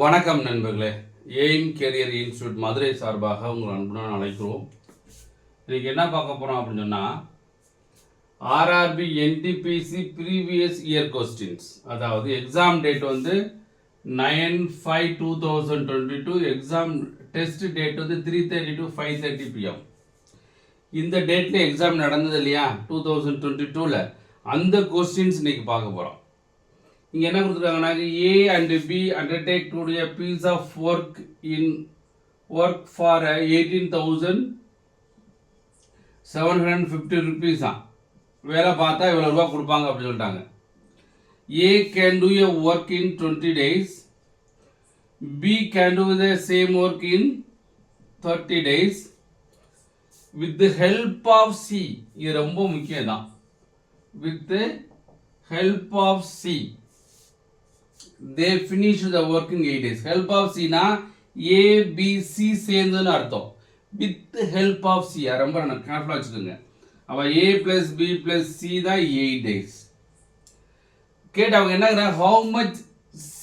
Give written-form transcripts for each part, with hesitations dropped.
வணக்கம் நண்பர்களே. Aim carrier institute Madurai சார்பாக உங்கள் அன்புடன் அழைக்கிறோம். இன்றைக்கி என்ன பார்க்க போகிறோம் அப்படின்னு சொன்னால், RRB NTPC previous year questions. அதாவது எக்ஸாம் டேட் வந்து 9/5/2022, எக்ஸாம் டெஸ்ட் டேட் வந்து 3:30 to 5:30 PM. இந்த டேட்டில் எக்ஸாம் நடந்தது இல்லையா 2022ல், அந்த கொஸ்டின்ஸ் இன்றைக்கி பார்க்க போகிறோம். இங்கே என்ன கொடுத்துருக்காங்கன்னா, A and B undertake to do a piece of work for 18,750 rupees. வேலை பார்த்தா இவ்வளோ ரூபா கொடுப்பாங்க அப்படின்னு சொல்லிட்டாங்க. A can do a work in 20 days. B can do the same work in 30 days with the help of C. இது ரொம்ப முக்கியம் தான். With the help of C. They finish the work in 8 days. Help of C na A, B, C சேர்ந்துன்னு அர்த்தம். With help of C ரொம்ப கேர்ஃபுல்லாக வச்சுக்கோங்க. அப்போ A plus B plus C தான் 8 days. கேட்டவங்க என்ன, how much C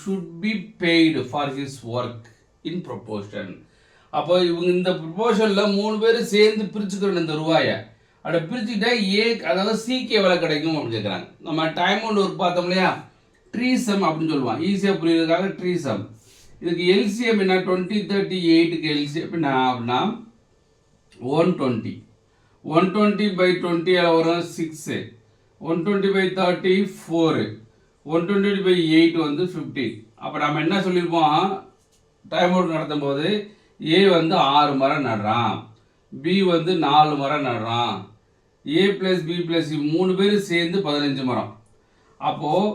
should be paid for his work in proportion. அப்போ இவங்க இந்த ப்ரொபோர்ஷனில் 3 பேர் சேர்ந்து பிரிச்சுக்கிறோம் இந்த ரூபாயை. அப்படி பிரிச்சுக்கிட்டா A, அதாவது Cக்கு எவ்வளோ கிடைக்கும் அப்படின்னு கேட்குறாங்க. நம்ம டைம் ஒன்று ஒர்க் பார்த்தோம் இல்லையா, ட்ரீசம் அப்படின்னு சொல்லுவான். ஈஸியாக புரியுறதுக்காக ட்ரீசம். இதுக்கு எல்சிஎம் என்ன, 20/38க்கு எல்சிஎம் என்ன அப்படின்னா 120. 120/20 வரும் 6. 120/30 4. 120/8 வந்து 15. அப்போ நம்ம என்ன சொல்லியிருப்போம், டைம் அவுட் நடத்தும் போது A வந்து 6 மரம் நடுறான், B வந்து 4 மரம் நடுறான், A + B + C 3 பேர் சேர்ந்து 15 மரம். அப்போது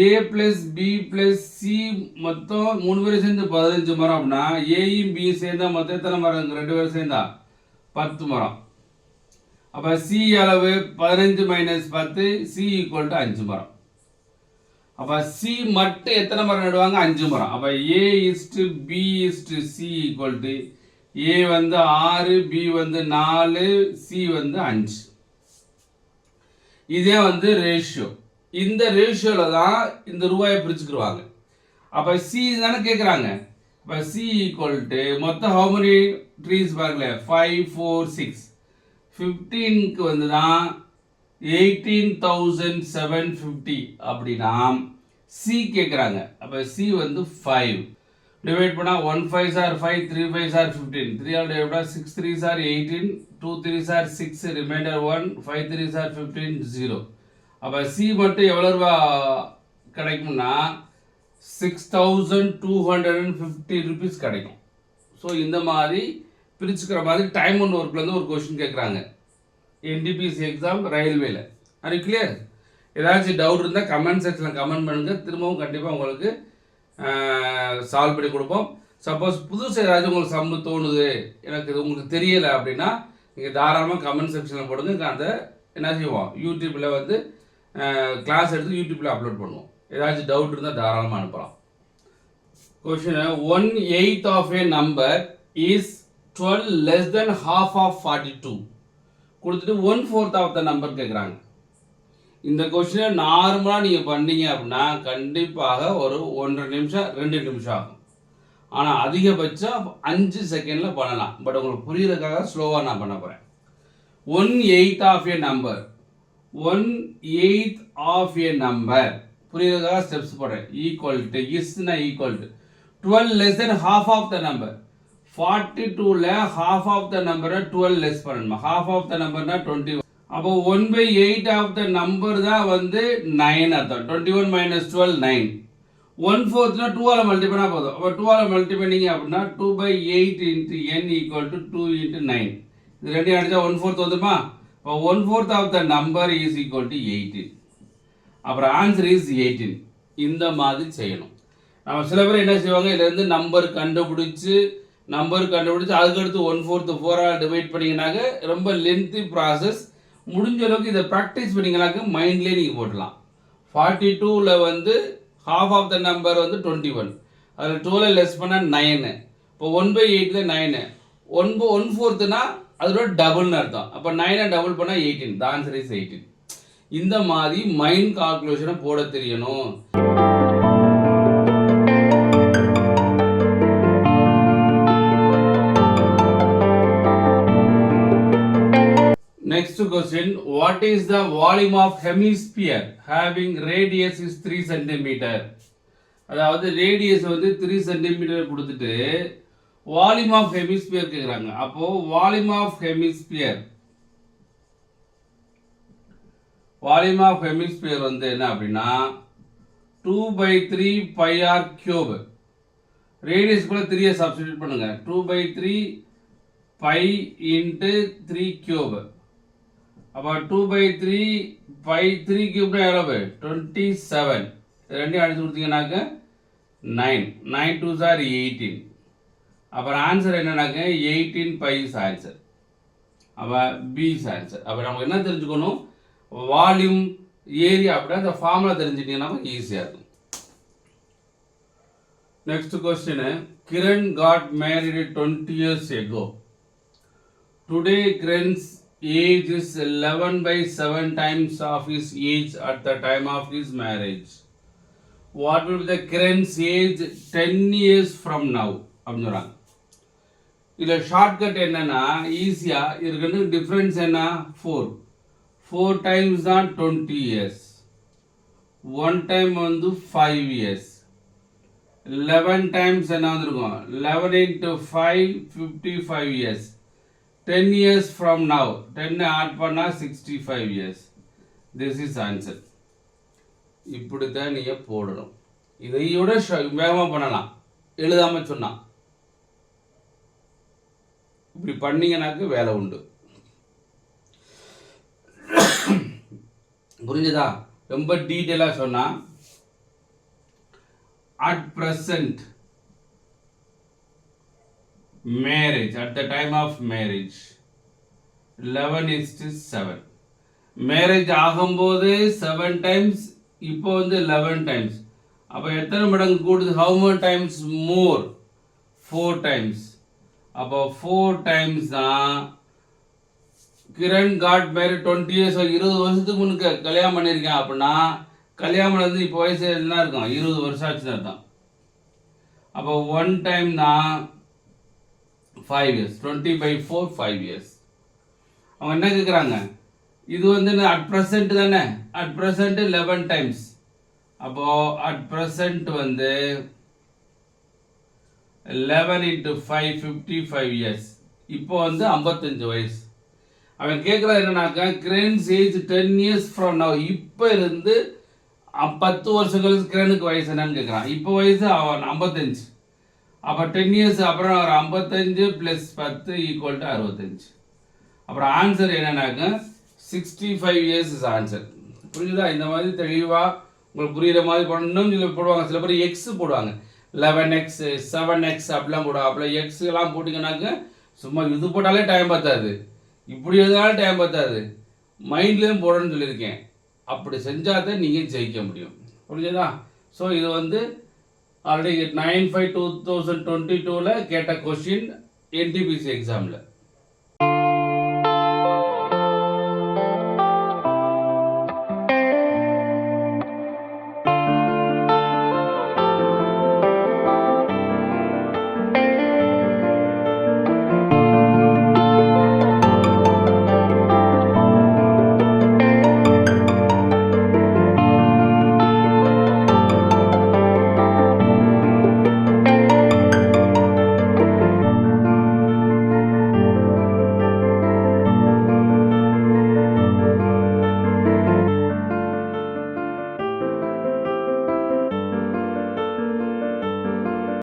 A + B + C மொத்தம் 3 பேர் சேர்ந்து 15 மரம் அப்படின்னா ஏயும் பி சேர்ந்தா மொத்தம் எத்தனை மரம், 2 பேர் சேர்ந்தா 10 மரம். அப்போ C அளவு 15 - 10, C = 5 மரம். அப்போ C மட்டும் எத்தனை மரம் நடுவாங்க, 5 மரம். அப்போ A/B/C = A வந்து 6, B வந்து 4, C வந்து 5. இதே வந்து ரேஷியோ. இந்த ரேஷியோவில் தான் இந்த ரூபாயை பிரிச்சுக்கிடுவாங்க. அப்போ C தானே கேட்குறாங்க. அப்போ C = மொத்தம் how many trees பாருங்களேன், 5 4 6. 15க்கு வந்து தான் 18,750 அப்படின்னா C கேட்குறாங்க. அப்போ C வந்து 5. டிவைட் பண்ணால் 1 5s are 5, 3 5s are 15. 3 all divide பண்ணால் 6 3s are 18, 2 3s are 6, reminder 1, 5 3s are 15, 0. அப்போ C மட்டும் எவ்வளோ ரூபா கிடைக்கும்னா 6,250 rupees கிடைக்கும். ஸோ இந்த மாதிரி பிரிச்சுக்கிற மாதிரி டைம் ஒன் ஒர்க்லேருந்து ஒரு கொஸ்டின் கேட்குறாங்க என்டிபிசி எக்ஸாம் ரயில்வேல. அது கிளியர்? ஏதாச்சும் டவுட் இருந்தால் கமெண்ட் செக்ஷனில் கமெண்ட் பண்ணுங்கள். திரும்பவும் கண்டிப்பாக உங்களுக்கு சால்வ் பண்ணி கொடுப்போம். சப்போஸ் புதுசு ஏதாச்சும் உங்களுக்கு சம்மு தோணுது, எனக்கு இது உங்களுக்கு தெரியலை அப்படின்னா நீங்கள் தாராளமாக கமெண்ட் செக்ஷனில் போடுங்க. அந்த என்ன செய்வோம், யூடியூப்பில் வந்து கிளாஸ் எடுத்து யூடியூப்பில் அப்லோட் பண்ணுவோம். ஏதாச்சும் டவுட் இருந்தால் தாராளமாக அனுப்பலாம். Question, 1/8 of a number is 12 less than half of 42 கொடுத்துட்டு 1/4 of the number கேட்குறாங்க. இந்த கொஷினை நார்மலாக நீங்கள் பண்ணீங்க அப்படின்னா கண்டிப்பாக ஒரு 1.5 நிமிஷம் 2 நிமிஷம் ஆகும். ஆனால் அதிகபட்சம் 5 செகண்டில் பண்ணலாம். பட் உங்களுக்கு புரியுறதுக்காக ஸ்லோவாக நான் பண்ண போகிறேன். 1/8 of a number, 1/8 of a number புரியுறதுக்காக ஸ்டெப்ஸ் போடுறேன். இஸ்னா equal to 12 less than half of the number. 42ல் half of the number 12 less பண்ணணுமா, half of the numberனா 21. அப்போ 1/8 of the number தான் வந்து 9 அர்த்தம். 21 - 12 9. 1/4னா 2ஆல் மல்டி பண்ணால் போதும். அப்போ 2ஆல் மல்டி பண்ணிங்க அப்படின்னா 2/8 × n = 2 × 9. இது ரெண்டையும் அடித்தா 1/4 வந்துடுமா. இப்போ 1/4 of the number is equal to 18. அப்புறம் ஆன்சர் இஸ் 18. இந்த மாதிரி செய்யணும். நம்ம சில பேர் என்ன செய்வாங்க, இதுலேருந்து நம்பர் கண்டுபிடிச்சி அதுக்கடுத்து 1/4 4ஆல் டிவைட் பண்ணிங்கனாக்க ரொம்ப லென்த்தி ப்ராசஸ். முடிஞ்ச அளவுக்கு இதை ப்ராக்டிஸ் பண்ணிங்கனாக்க மைண்ட்லேயே நீங்கள் போட்டலாம். 42ல் வந்து half of the number வந்து 21, அதில் 12 லெஸ் பண்ணால் 9. இப்போ 1/8ல் 9, 1/4னா அதோட டபுள்னு அர்த்தம். அப்போ 9 டபுள் பண்ணால் 18. The answer is 18. இந்த மாதிரி மைண்ட் கால்குலேஷனை போட தெரியணும். Next question, what is the volume of hemisphere having radius is 3 centimeter? அதாவது ரேடியஸ் வந்து 3 சென்டிமீட்டர் கொடுத்துட்டு வால்யூம் ஆஃப் ஹெமிஸ்பியர் கேட்குறாங்க. அப்போ வால்யூம் ஆஃப் ஹெமிஸ்பியர் வந்து என்ன அப்படின்னா 2/3 பை ஆர் கியூப். ரேடியஸ்க்குள்ள 3 சப்ஸ்டிடியூட் பண்ணுங்க. 2/3 பை இன்ட்டு 3 கியூப். அப்போ 2/3 பை 3 கியூப்னா எவ்வளவு? 27. ரெண்டையும் அடிச்சு கொடுத்தீங்கன்னாக்க 9. 9 2s are 18. அப்புறம் ஆன்சர் என்னன்னாக்க 18 பை இஸ் ஆன்சர். அப்போ பி இஸ் ஆன்சர். அப்போ நமக்கு என்ன தெரிஞ்சுக்கணும்? வால்யூம் ஏரியா அப்படின்னா அந்த ஃபார்முலா தெரிஞ்சுட்டீங்கன்னா ஈஸியாக இருக்கும். Next question, Kiran got married 20 years ago. Today Kiran's age is 11/7 times of his age at the time of his marriage. What will be the Kiran's age 10 years from now? அப்படின்னு சொல்கிறாங்க. இதில் shortcut என்னன்னா ஈஸியாக இதுக்கு டிஃப்ரென்ஸ் என்ன? 4 டைம்ஸ் தான் 20 years. 1 time வந்து 5 years. 11 times என்ன வந்துருக்கும்? 11 into 5 55 years. 10 years from now 10 add பண்ணா 65 years. This is answer. இப்படி தான் நீங்க போடணும். இதையோட வேகமா பண்ணலாம் எழுதாம சொன்னா. இப்படி பண்ணீங்கன்னாக்க வேலை உண்டு. புரிஞ்சதா? ரொம்ப டீட்டெயிலா சொன்னா at present marriage, at the time of marriage 11:7. Marriage ஆகும்போது 7 டைம்ஸ், இப்போ வந்து 11 டைம்ஸ். அப்போ எத்தனை மடங்கு கூடுது? how many times more? 4 times. அப்போ 4 டைம்ஸ் தான் கிரண் காட் மேரிட் 20 years. 20 வருஷத்துக்கு முன்னுக்கு கல்யாணம் பண்ணியிருக்கேன் அப்படின்னா கல்யாணம் வந்து இப்போ வயசு என்ன இருக்கும்? 20 வருஷம் ஆச்சுன்னு அர்த்தம். அப்போ 1 டைம் தான் 5 years. 20/4 5 years. அவங்க என்ன கேட்குறாங்க? இது வந்து அட் ப்ரெசண்ட் தானே? At present 11 times. அப்போ அட் ப்ரெசண்ட் வந்து 11 into 5 55 years. இப்போ வந்து 55 வயசு. அவன் கேட்குறது என்னன்னாக்கா cranes age 10 years from now. இப்போ இருந்து 10 வருஷங்களுக்கு கிரேனுக்கு வயசு என்னன்னு கேட்குறான். இப்போ வயசு அவன் 55. அப்போ 10 years அப்புறம் ஒரு 55 + 10 = 65. அப்புறம் ஆன்சர் என்னன்னாக்க 65 years இஸ் ஆன்சர். புரிஞ்சுதா? இந்த மாதிரி தெளிவாக உங்களுக்கு புரியுற மாதிரி பண்ணணும். சில போடுவாங்க, சில பேர் எக்ஸ் போடுவாங்க. 11x 7x அப்படிலாம் போடுவாங்க. அப்படிலாம் எக்ஸ்லாம் போட்டிங்கன்னாக்க சும்மா இது போட்டாலே டைம் பத்தாது, இப்படி எழுதினாலும் டைம் பத்தாது. மைண்ட்லேயும் போடணும்னு சொல்லியிருக்கேன். அப்படி செஞ்சால் தான் நீங்கள் ஜெயிக்க முடியும். புரிஞ்சுதா? ஸோ இது வந்து ஆல்ரெடி 9/5/2022 கேட்ட கொஸ்டின் NTPC எக்ஸாமில்.